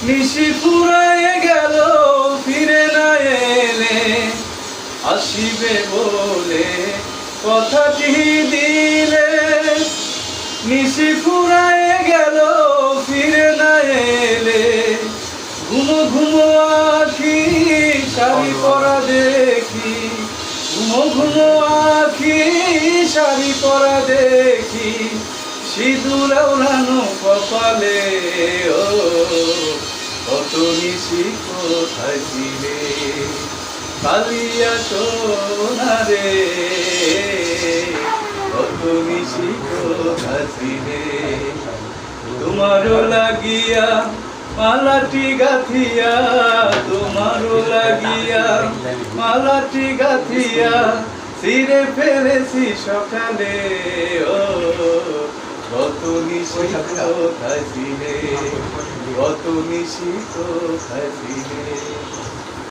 নিশি ফুরায় গেল ফিরে না এলে, আসিবে বলে কথাটি দিলে। নিশি ফুরায় গেল ফিরে না এলে, ঘুমো ঘুমো আখি শাড়ি পরা দেখি, ঘুমো ঘুমো আখি শাড়ি পরা দেখি, সিঁদুর ওড়ানো কপালে। ও কত নিশি কোথায় ছিলে, কালিয়া সোনারে, কত নিশি কোথায় ছিলে। তোমারও লাগিয়া মালাটি গাথিয়া, তোমারও লাগিয়া মালাটি গাথিয়া, ছিঁড়ে ফেলেছি সকালে। ও কত নিশি কোথায় ছিলে, কত নিশি কোথায় ছিলে।